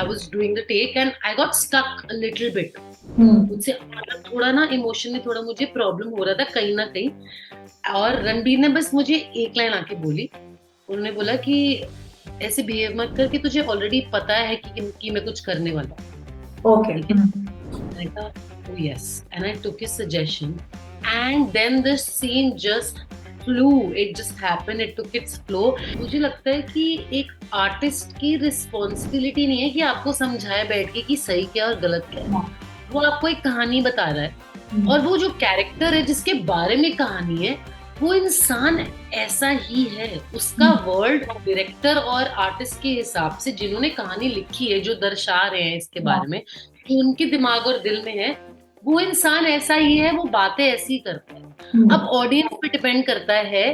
Was doing the take and I got stuck a little bit. मुझसे थोड़ा ना emotionally थोड़ा मुझे प्रॉब्लम हो रहा था कहीं ना कहीं। और रणबीर ने बस मुझे एक लाइन आके बोली, उन्होंने बोला कि ऐसे बिहेव मत कर कि तुझे ऑलरेडी पता है कि मैं कुछ करने वाला हूँ। ओके। ठीक है, मैंने कहा oh yes and I took his suggestion and then the scene just flew, it just happened, it took its flow। मुझे लगता है कि एक आर्टिस्ट की रिस्पॉन्सिबिलिटी नहीं है कि आपको समझाए बैठ के कि सही क्या और गलत क्या है। वो आपको एक कहानी बता रहा है और वो जो कैरेक्टर है जिसके बारे में कहानी है वो इंसान ऐसा ही है। उसका वर्ल्ड डायरेक्टर और आर्टिस्ट के हिसाब से जिन्होंने कहानी लिखी है, जो दर्शा रहे हैं इसके बारे में, जो उनके दिमाग और दिल में है, वो इंसान ऐसा ही है, वो बातें ऐसी ही करता है। अब ऑडियंस पे डिपेंड करता है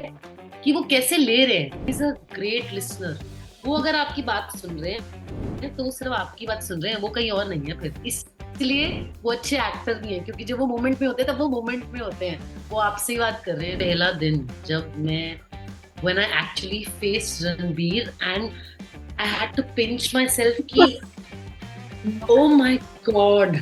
कि वो कैसे ले रहे हैं। Is a great listener. वो अगर आपकी बात सुन रहे हैं तो वो सिर्फ आपकी बात सुन रहे हैं, वो कहीं और नहीं है फिर। इसलिए वो अच्छे एक्टर भी हैं, क्योंकि जब वो मोमेंट में होते हैं तब वो मोमेंट में होते हैं। वो आपसे ही बात कर रहे हैं। पहला दिन जब मैं when I actually faced Ranbir and I had to pinch myself कि oh my god,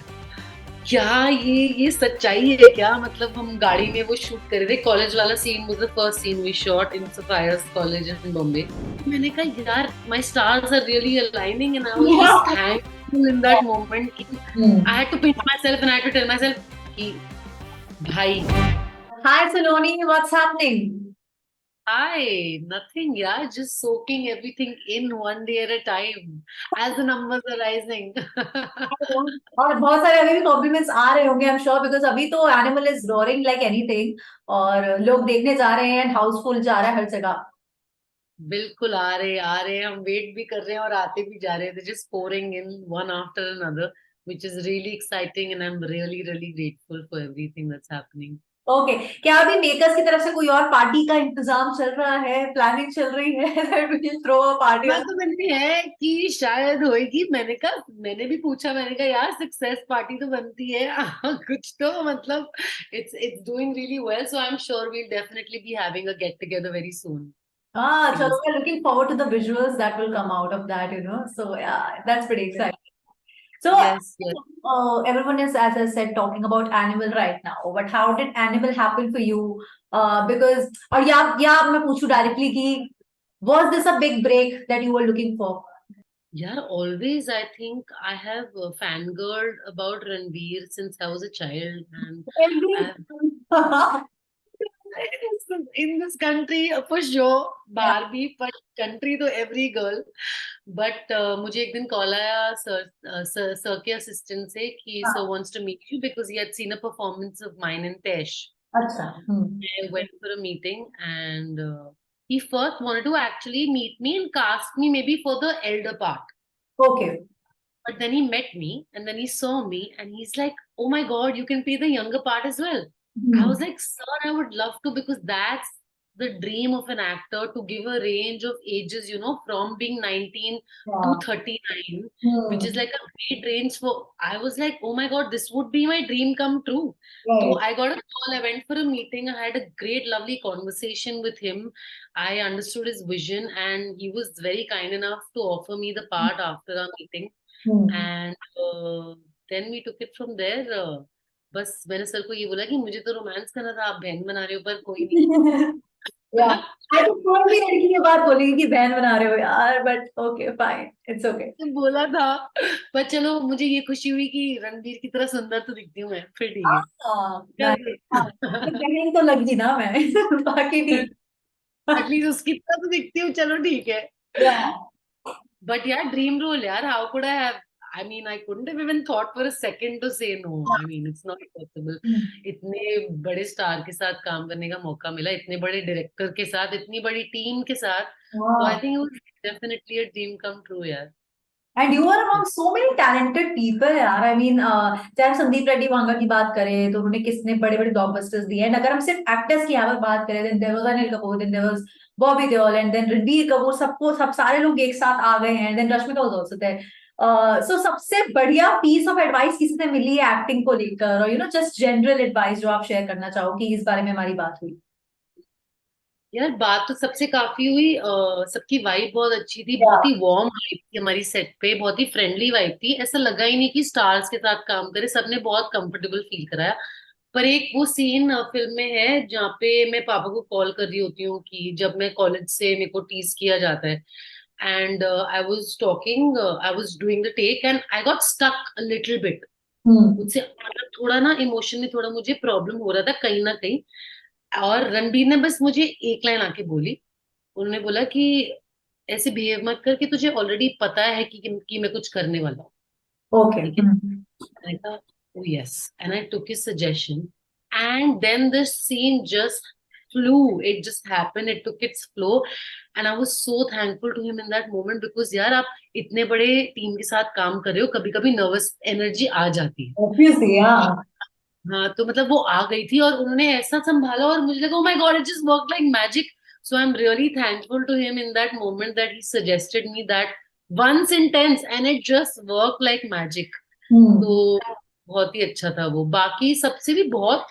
क्या ये सच्चाई है क्या? मतलब हम गाड़ी में वो शूट कर रहे थे, कॉलेज वाला scene was the first scene we shot in Sapphire's college in Bombay. मैंने कहा यार my stars are really aligning and I was just thankful in that moment कि I had to pinch myself and I had to tell myself कि भाई। Hi, Saloni. What's happening? Hi, nothing, yeah, just soaking everything in one day at a time as the numbers are rising. और बहुत सारे अभी भी compliments आ रहे होंगे, I am sure, because अभी तो animal is roaring like anything. और लोग देखने जा रहे हैं एंड हाउसफुल जा रहा है हर जगह। बिल्कुल आ रहे हम वेट भी कर रहे हैं और आते भी जा रहे हैं। They're just pouring in one after another, which is really exciting and I'm really grateful for everything that's happening. Okay, क्या अभी मेकर्स की तरफ से कोई और पार्टी का इंतजाम चल रहा है, प्लानिंग चल रही है that we will throw a party? बात तो मैंने है कि शायद होएगी। मैंने कहा, मैंने भी पूछा, मैंने कहा यार सक्सेस पार्टी तो बनती है कुछ तो मतलब it's doing really well, so I'm sure we'll definitely be having a get together very soon. Ah, so Fingers. we're looking forward to the visuals that will come out of that, you know. So yeah, that's pretty exciting. So Yes, yes. everyone is, as I said, talking about Animal right now. But how did Animal happen for you? Because, or yeah, मैं पूछूं directly कि was this a big break that you were looking for? Yeah, always I think I have fangirled about Ranveer since I was a child, and I Every. have in this country for sure, Yeah. Barbie, but country to every girl. But मुझे एक दिन call आया sir के assistant से कि sir हाँ, wants to meet you because he had seen a performance of mine in Tesh. अच्छा। I went for a meeting and he first wanted to actually meet me and cast me maybe for the elder part. Okay. But then he met me and then he saw me and he's like, oh my God, you can play the younger part as well. I was like, sir, I would love to, because that's the dream of an actor, to give a range of ages, from being 19 to हाँ। 39, which is like a great range for. I was like, oh my God, this would be my dream come true. So right. I got a call, I went for a meeting, I had a great, lovely conversation with him. I understood his vision and he was very kind enough to offer me the part after our meeting. And then we took it from there. बस मैंने sir को ये बोला कि मुझे तो romance करना था, आप बहन बना रहे हो, पर कोई नहीं। या आई थिंक कोई भी लड़की ये बात बोलेगी कि बहन बना रहे हो यार, but okay fine, it's okay. तो बोला था, पर चलो मुझे ये खुशी हुई कि रणबीर की तरह सुंदर तो दिखती हूँ मैं, फिर ठीक है। हाँ, कर बहन तो लगी ना मैं बाकी ठीक। एटलीस्ट उसकी तरह तो दिखती हूँ, चलो ठीक है। या। बट यार ड्रीम रोल यार, how could I have, I mean, I couldn't have even thought for a second to say no. I mean, it's not possible. इतने बड़े स्टार के साथ काम करने का मौका मिला, इतने बड़े डायरेक्टर के साथ, इतनी बड़ी टीम के साथ। तो I think it was definitely a dream come true यार। And you are among so many talented people यार, आई मीन चाहे हम संदीप रेड्डी वांगा की बात करें तो उन्होंने किसने बड़े बड़े ब्लॉकबस्टर्स दिए हैं। अगर हम सिर्फ एक्टर्स की यहाँ पर बात करें, then there was Anil Kapoor, then there was Bobby Deol, and then Ranbir Kapoor, सबको सब सारे लोग एक साथ आ गए हैं, then Rashmika was also there. So सबसे बढ़िया पीस ऑफ एडवाइस किसी से मिली है एक्टिंग को लेकर, और you know just general advice जो आप शेयर करना चाहो कि इस बारे में हमारी बात हुई? यार बात तो सबसे काफी हुई, सबकी वाइब बहुत अच्छी थी, या बहुत ही वार्म वाइब थी हमारी सेट पे, बहुत ही फ्रेंडली वाइब थी, ऐसा लगा ही नहीं कि स्टार्स के साथ काम करे, सबने बहुत कंफर्टेबल फील कराया। पर एक वो सीन फिल्म में है जहाँ पे मैं पापा को कॉल कर रही होती हूँ कि जब मैं कॉलेज से मेरे को टीज किया जाता है, and I was talking, I was doing the take and I got stuck a little bit. Hmm मुझसे मतलब थोड़ा ना इमोशन में थोड़ा मुझे प्रॉब्लम हो रहा था कहीं ना कहीं, और रणबीर ने बस मुझे एक लाइन आके बोली। उन्होंने बोला कि ऐसे बिहेव मत कर कि तुझे ऑलरेडी पता है कि मैं कुछ करने वाला हूँ। ओके ठीक है, मैंने कहा oh yes, and I took his suggestion, and then the scene just flew, it just happened, it took its flow, and I was so thankful to him in that moment, because यार आप इतने बड़े team के साथ काम कर रहे हो, कभी कभी नर्वस एनर्जी आ जाती है। ऑब्वियसली या हाँ तो मतलब वो आ गई थी और उन्होंने ऐसा संभाला और मुझे लगा, oh my god, it just worked like magic. So I'm really thankful to him in that moment that he suggested me that one sentence and it just worked like magic. हम्म तो बहुत ही अच्छा था वो, बाकी सबसे भी बहुत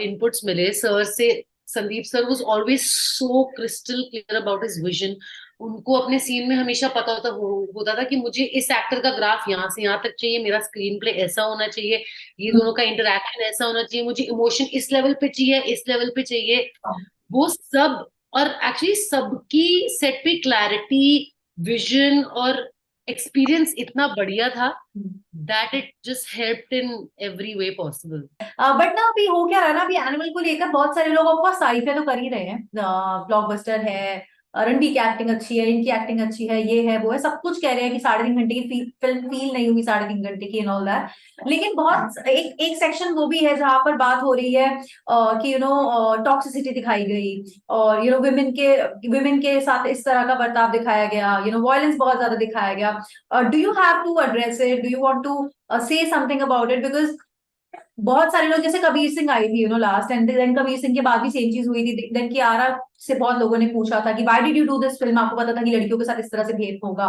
इनपुट्स मिले सर से। Sandeep sir was always so crystal clear about his vision. उनको अपने सीन में हमेशा पता होता था कि मुझे इस एक्टर का ग्राफ यहाँ से यहाँ तक चाहिए, मेरा स्क्रीन प्ले ऐसा होना चाहिए, ये दोनों का इंटरेक्शन ऐसा होना चाहिए, मुझे इमोशन इस लेवल पे चाहिए, इस लेवल पे चाहिए, वो सब। और एक्चुअली सबकी सेट पे क्लैरिटी, विजन और एक्सपीरियंस इतना बढ़िया था that it just helped in every way possible. But ना अभी हो क्या रहा है ना, अभी एनिमल को लेकर बहुत सारे लोग ऑफ कोर्स तारीफें तो कर ही रहे हैं, ब्लॉकबस्टर है, रणबीर की एक्टिंग अच्छी है, इनकी एक्टिंग अच्छी है, ये है वो है, सब कुछ कह रहे हैं कि 3.5 घंटे की फिल्म फील नहीं हुई, 3.5 घंटे की एंड ऑल दैट। लेकिन बहुत एक एक सेक्शन वो भी है जहां पर बात हो रही है कि टॉक्सिसिटी दिखाई गई, और विमेन के साथ इस तरह का बर्ताव दिखाया गया, वायलेंस बहुत ज्यादा दिखाया गया। Do you have to address it, do you want to say something about it? Because बहुत सारे लोग, जैसे कबीर सिंह आई थी last, and then Kabir Singh के बाद भी सेम चीज हुई थी, देन कियारा से बहुत लोगों ने पूछा था कि why did you do this film, आपको पता था कि लड़कियों के साथ इस तरह से भेद होगा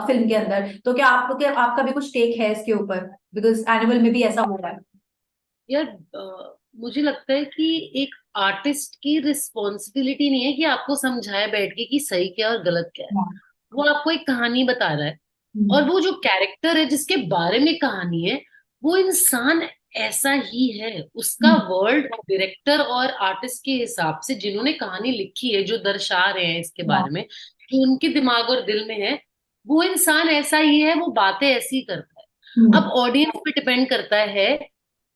फिल्म के अंदर, तो क्या आपका भी कुछ टेक है इसके ऊपर? बिकॉज एनिमल में भी ऐसा हो रहा है। यार मुझे लगता है कि एक आर्टिस्ट की रिस्पॉन्सिबिलिटी नहीं है कि आपको समझाए बैठ के कि सही क्या है और गलत क्या है। हाँ। वो आपको एक कहानी बता रहा है, और हम्म, वो जो कैरेक्टर है जिसके बारे में कहानी है, वो इंसान ऐसा ही है। उसका हम्म, वर्ल्ड डायरेक्टर और आर्टिस्ट के हिसाब से जिन्होंने कहानी लिखी है, जो दर्शा रहे हैं इसके हाँ, बारे में, जो उनके दिमाग और दिल में है, वो इंसान ऐसा ही है, वो बातें ऐसी ही करता है। अब हम्म, ऑडियंस पे डिपेंड करता है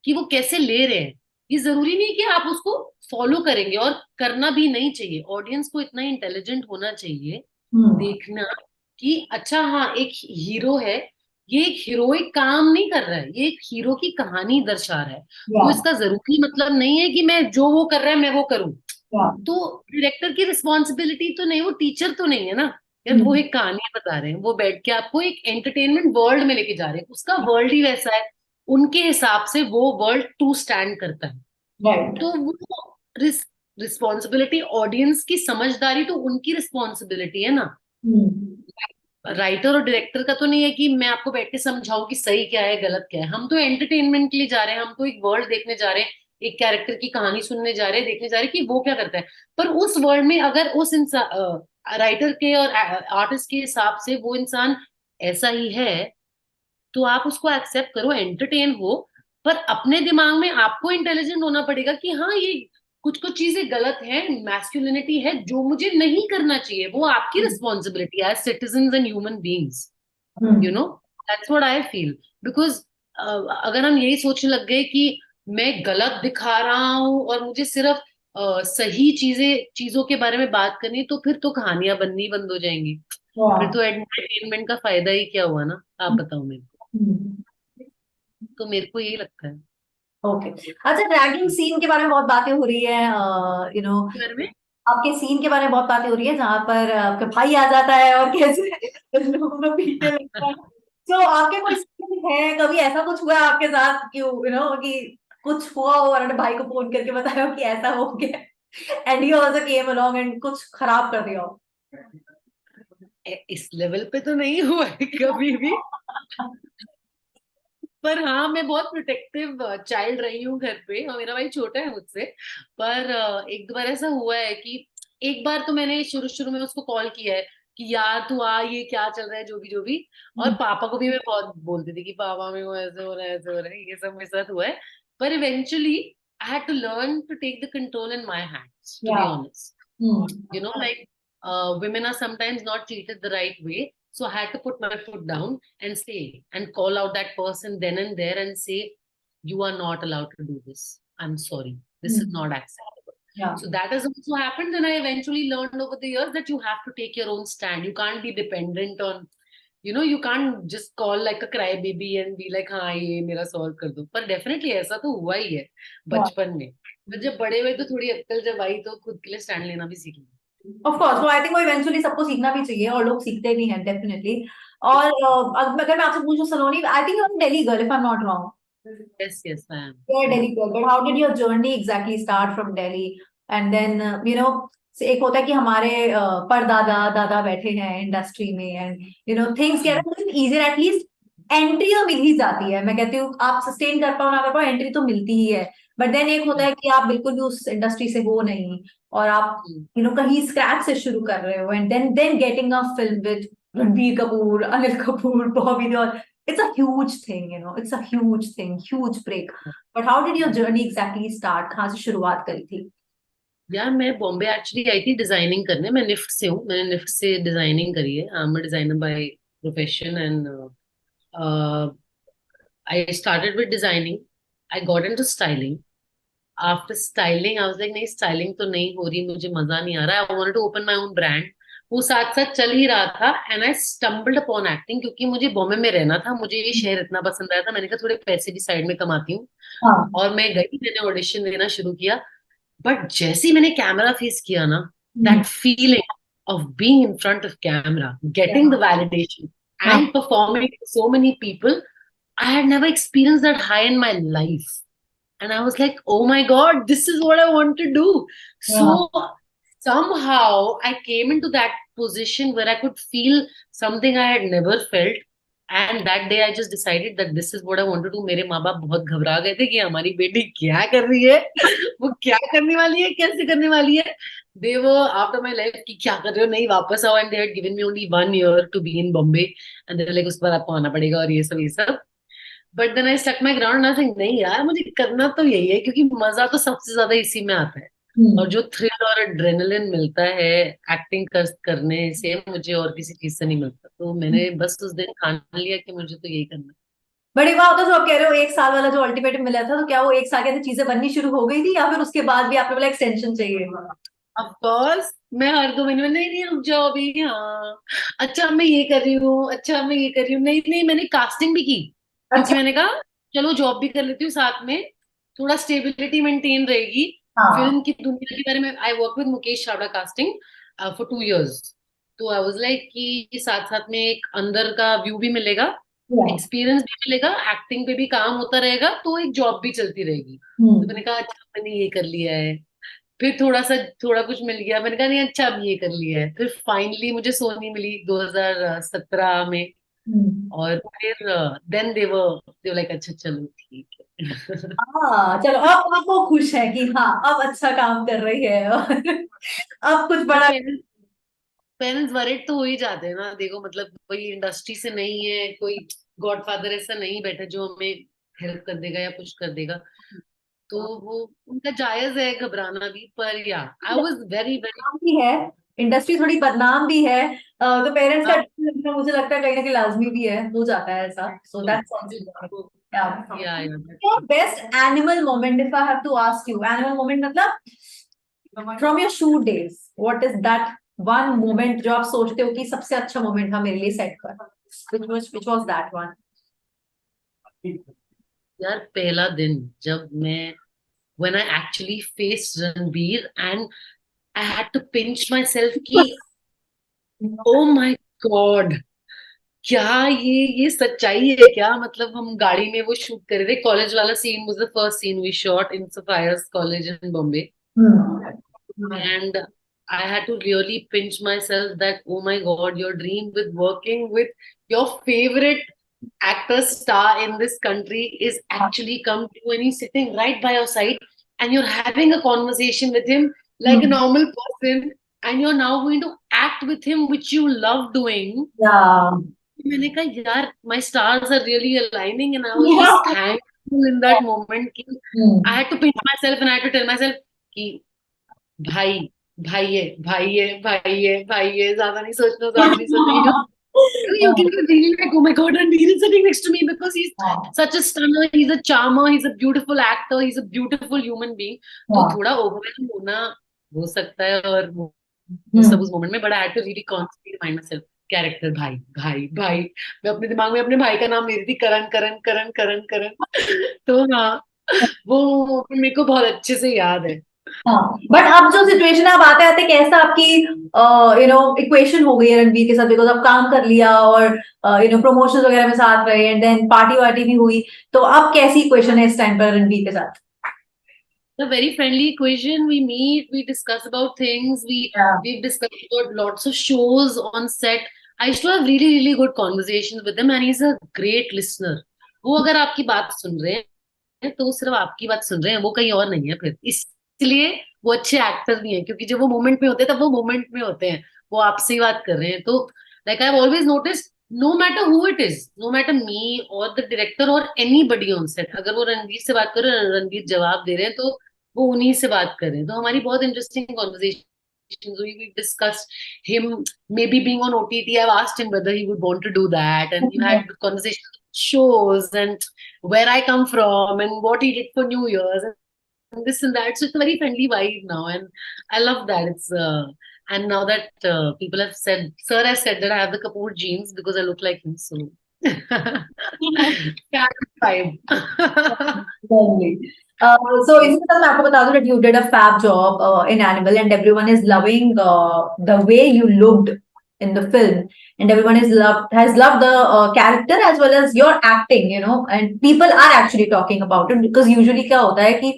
कि वो कैसे ले रहे हैं। ये जरूरी नहीं कि आप उसको फॉलो करेंगे, और करना भी नहीं चाहिए। ऑडियंस को इतना इंटेलिजेंट होना चाहिए हम्म, देखना कि अच्छा हाँ, एक हीरो है, ये एक हीरोइक काम नहीं कर रहा है, ये एक हीरो की कहानी दर्शा रहा है। या तो इसका जरूरी मतलब नहीं है कि मैं जो वो कर रहा है मैं वो करूं। या तो डायरेक्टर की रिस्पॉन्सिबिलिटी तो नहीं, वो टीचर तो नहीं है ना। यार वो हम्म, एक कहानी बता रहे हैं, वो बैठ के आपको एक एंटरटेनमेंट वर्ल्ड में लेके जा रहे हैं, उसका वर्ल्ड ही वैसा है, उनके हिसाब से वो वर्ल्ड टू स्टैंड करता है। राइट। तो वो रिस्पॉन्सिबिलिटी, ऑडियंस की समझदारी तो उनकी रिस्पॉन्सिबिलिटी है ना। हम्म, राइटर और डायरेक्टर का तो नहीं है कि मैं आपको बैठ के समझाऊं कि सही क्या है गलत क्या है। हम तो एंटरटेनमेंट के लिए जा रहे हैं, हम तो एक वर्ल्ड देखने जा रहे हैं, एक कैरेक्टर की कहानी सुनने जा रहे हैं, देखने जा रहे हैं कि वो क्या करता है। पर उस वर्ल्ड में अगर उस इंसान, राइटर के और आर्टिस्ट के हिसाब से वो इंसान ऐसा ही है, तो आप उसको एक्सेप्ट करो, एंटरटेन हो। पर अपने दिमाग में आपको इंटेलिजेंट होना पड़ेगा कि हाँ, ये कुछ कुछ चीजें गलत हैं, मैस्कुलिनिटी है जो मुझे नहीं करना चाहिए, वो आपकी responsibility as citizen and human beings, you hmm, no. That's what I feel. Because अगर हम यही सोचने लग गए कि मैं गलत दिखा रहा हूँ और मुझे सिर्फ सही चीजों के बारे में बात करनी है, तो फिर तो कहानियां बननी बंद हो जाएंगी। फिर तो एंटरटेनमेंट का फायदा ही क्या हुआ ना, आप बताओ मेरे को। तो मेरे को यही लगता है। ओके। अच्छा, ड्रैगिंग सीन के बारे में बहुत बातें हो रही है, घर में आपके सीन के बारे में बहुत बातें हो रही है जहां पर आपका भाई आ जाता है और कैसे लोगों को पीटने लगता है। तो आपके कोई सीन है, कभी ऐसा कुछ हुआ है आपके साथ कि कि कुछ हुआ हो और अपने भाई को फोन करके बताया हो कि ऐसा हो गया, and he also came along and कुछ खराब कर दिया हो? इस लेवल पे तो नहीं हुआ है कभी भी। पर हाँ, मैं बहुत प्रोटेक्टिव चाइल्ड रही हूँ घर पे, और मेरा भाई छोटा है मुझसे। पर एक दो बार ऐसा हुआ है कि एक बार तो मैंने शुरू शुरू में उसको कॉल किया है कि यार तू आ, ये क्या चल रहा है, जो भी। और हम्म, पापा को भी मैं बहुत बोलती थी कि पापा मेरे को ऐसे हो रहा है, ऐसे हो रहा है, ये सब मेरे साथ हुआ है। पर eventually I had to learn to take the control in my hands, to be yeah. Honest. Hmm. Like, women are sometimes not treated the right way. So I had to put my foot down and say, and call out that person then and there and say, you are not allowed to do this. I'm sorry. This is Hmm. not acceptable. Yeah. So that has also happened. And I eventually learned over the years that you have to take your own stand. You can't be dependent on, you can't just call like a crybaby and be like, हाँ ये मेरा solve कर दो. पर definitely ऐसा तो हुआ ही है Yeah. बचपन में. पर जब बड़े हुए तो थोड़ी अक्ल जब आई तो खुद के लिए स्टैंड लेना भी सीख लिया. ऑफ कोर्स, वो आई थिंक वो इवेंचुअली सबको सीखना भी चाहिए और लोग सीखते भी हैं डेफिनेटली. और अगर मैं आपसे पूछूं Saloni, I think you are Delhi girl if I am not wrong. Yes, yes, I am. You are I Delhi am. Girl, but how did your journey exactly start from Delhi? And then you know, एक होता है कि हमारे परदादा दादा बैठे हैं industry में, and you know things get easier, at least entry तो मिल ही जाती है. मैं कहती हूँ आप सस्टेन कर पाओ ना कर पाओ, एंट्री तो मिलती ही है. बट देन एक होता है कि आप बिल्कुल भी उस इंडस्ट्री से हो नहीं, और आप Mm. यू नो कहीं स्क्रैच से शुरू कर रहे हो, and then getting a film with Ranbir Kapoor, Anil Kapoor, Bobby Deol. It's a huge thing, you know. It's a huge thing, huge break. But how did your journey exactly start? कहाँ से शुरुआत करी थी? यार मैं बॉम्बे एक्चुअली आई थी डिजाइनिंग करने. मैं निफ्ट से हूँ. मैंने निफ्ट से डिजाइनिंग करी है. I am a designer by profession and I started with designing. I got into styling. After styling I was like नहीं, स्टाइलिंग तो नहीं हो रही, मुझे मजा नहीं आ रहा. I wanted to open my own brand. वो साथ साथ चल ही रहा था and I stumbled upon acting, क्योंकि मुझे बॉम्बे में रहना था. मुझे ये शहर इतना पसंद आया था. मैंने कहा थोड़े पैसे भी साइड में कमाती हूँ. हाँ. और मैं गई, मैंने ऑडिशन देना शुरू किया. बट जैसे ही मैंने कैमरा फेस किया ना, hmm. That feeling of being in front of camera, getting the validation हाँ. and performing to so many people, I had never experienced that high in my life. And I was like, oh my God, this is what I want to do. So हाँ. somehow I came into that position where I could feel something I had never felt. And that day I just decided that this is what I want to do. मेरे माँ बाप बहुत घबरा गए थे कि हमारी बेटी क्या कर रही है, वो क्या करने वाली है, कैसे करने वाली है. They were after my life कि क्या कर रहे हो, नहीं वापस आओ. And they had given me only 1 year to be in Bombay. And they were like उसके बाद आपको आना पड़ेगा और ये सब. But then I stuck my ground. I think नहीं यार, मुझे करना तो यही है, क्योंकि मजा तो सबसे ज्यादा इसी में आता है. और जो थ्रिल और एड्रेनलिन मिलता है एक्टिंग करने से, मुझे और किसी चीज से नहीं मिलता. तो मैंने बस उस दिन ठान लिया कि मुझे तो यही करना है. बट एक बात होता है, जो आप कह रहे हो 1 साल वाला जो अल्टीमेटम मिला था, तो क्या वो 1 साल के अंदर चीजें बननी शुरू हो गई थी, या फिर उसके बाद भी आपने बोला एक्सटेंशन चाहिए? Of course. मैं हर 2 महीने में, नहीं नहीं रुक जाओ अभी, हाँ अच्छा मैं ये कर रही हूँ, अच्छा मैं ये कर रही हूँ, नहीं नहीं. मैंने कास्टिंग भी की, क्योंकि अच्छा. मैंने कहा चलो जॉब भी कर लेती हूँ साथ में, थोड़ा स्टेबिलिटी मेंटेन रहेगी. हाँ. फिल्म की दुनिया के बारे में, I work with Mukesh Chavda casting for 2 years. तो आई वाज लाइक कि साथ साथ में एक अंदर का व्यू भी मिलेगा, Yeah. एक्सपीरियंस भी मिलेगा, एक्टिंग पे भी काम होता रहेगा, तो एक जॉब भी चलती रहेगी. तो हम्म. मैंने कहा अच्छा मैंने ये कर लिया है. फिर थोड़ा कुछ मिल गया. मैंने कहा नहीं अच्छा अब ये कर लिया है. फिर फाइनली मुझे सोनी मिली 2017 में. हम्म. और फिर देन दे वर लाइक अच्छा चलो ठीक है. हाँ, चलो अब वो खुश है कि हाँ अब अच्छा काम कर रही है, और अब कुछ तो बड़ा. पेरेंट्स वरिड तो हो ही जाते हैं ना. देखो मतलब कोई इंडस्ट्री से नहीं है, कोई गॉडफादर ऐसा नहीं बैठा जो हमें हेल्प कर देगा या कुछ कर देगा. तो वो उनका जायज है घबराना भी. पर या आई वाज वेरी वेरी. बदनाम भी है, इंडस्ट्री थोड़ी बदनाम भी है, तो पेरेंट्स का डर लगना मुझे लगता है कहीं ना कहीं लाजमी भी है, हो जाता है ऐसा. सो दैट्स या your best animal moment. If I have to ask you, animal moment मतलब from your shoot days, what is that one moment जो आप सोचते हो कि सबसे अच्छा moment था मेरे लिए सेट पर? Which was that one? यार पहला दिन जब मैं, when I actually faced Ranbir and I had to pinch myself कि oh my God, क्या ये सच्चाई है क्या. मतलब हम गाड़ी में वो शूट कर रहे थे. कॉलेज वाला scene was the first scene we shot in Sapphires College in Bombay. And I had to really pinch myself that, oh my God, your dream with working with your favorite actor star in this country is actually come true, and he's sitting right by your side and you're having a conversation with him like a normal person. and you're now going to act with him, which you love doing. Yeah. मैंने कहा यार, my stars are really aligning, and I was Yeah. just thankful in that moment कि Hmm. I had to pinch myself and I had to tell myself कि भाई भाई है, ज्यादा नहीं सोचना, ज्यादा नहीं सोचना. You can be really like, oh my God, Ranveer is sitting next to me because he's हाँ, such a stunner, he's a charmer, he's a beautiful actor, he's a beautiful human being. तो हाँ, थोड़ा overwhelm होना हो सकता है, और वो सब हम्म, उस मोमेंट में, but I had to really constantly remind myself, character भाई भाई भाई. मैं अपने दिमाग में अपने भाई का नाम ले रही थी, करण करण करण करण करण. तो हाँ, वो मेरे को बहुत अच्छे से याद है. हाँ. बट अब जो सिचुएशन है, अब आते आते कैसा आपकी इक्वेशन हो गई है रणवीर के साथ, बिकॉज अब काम कर लिया और प्रमोशंस वगैरह में साथ रहे, एंड देन पार्टी वार्टी भी हुई, तो अब कैसी इक्वेशन है इस टाइम पर रणवीर के साथ? A very friendly equation. We meet, we discuss about things. Yeah. We've discussed about lots of shows on set. I used to have really really good conversations with him, and he's a great listener. वो अगर आपकी बात सुन रहे हैं तो वो सिर्फ आपकी बात सुन रहे हैं, वो कहीं और नहीं है फिर. इसलिए वो अच्छे एक्टर भी हैं, क्योंकि जब वो मोमेंट में होते हैं तब वो मोमेंट में होते हैं, वो आपसे ही बात कर रहे हैं. तो like I have always notice, no matter who it is, no matter me और द डायरेक्टर और एनीबडी ऑन सेट, अगर वो रणवीर से बात कर रहे हैं, रणवीर जवाब दे रहे हैं, तो वो उन्हीं से बात कर रहे हैं. तो हमारी बहुत इंटरेस्टिंग कॉन्वर्सेशन हुई. We discussed him maybe being on OTT. I've asked him whether he would want to do that, and we had conversations about shows and where I come from and what he did for New Year's and this and that. So it's a very friendly vibe now, and I love that. It's and now that people have said, Sir has said that I have the Kapoor genes because I look like him. So fab vibe. Lovely. So इसी के साथ मैं आपको बता दूं that you did a fab job in Animal, and everyone is loving the way you looked in the film, and everyone has loved the character as well as your acting, and people are actually talking about it, because usually क्या होता है कि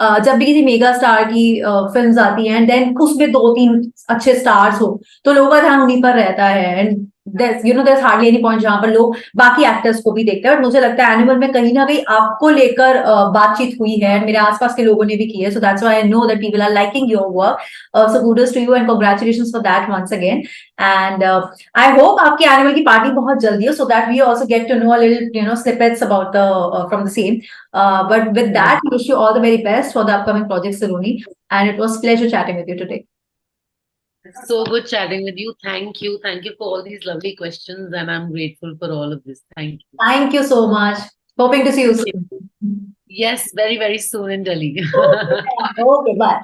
जब भी किसी mega star की films आती हैं, एंड देन उसमें दो तीन अच्छे स्टार्स हो, तो लोगों का ध्यान उन्हीं पर रहता है, and there's hardly any point जहां पर लोग बाकी एक्टर्स को भी देखते हैं. बट मुझे लगता है एनिमल में कहीं ना कहीं आपको लेकर बातचीत हुई है, मेरे आसपास के लोगों ने भी की है, so that's why I know that people are liking your work. So kudos to you and congratulations for that once again. And I hope आपकी एनिमल की पार्टी बहुत जल्दी हो, so that we also get to know a little snippets about the from the same. But with that, we wish you all the very best for the upcoming project, Saloni. And it was pleasure chatting with you today. So good chatting with you. Thank you. Thank you for all these lovely questions, and I'm grateful for all of this. Thank you. Thank you so much. Hoping to see you soon. Yes, very, very soon in Delhi. Okay, bye.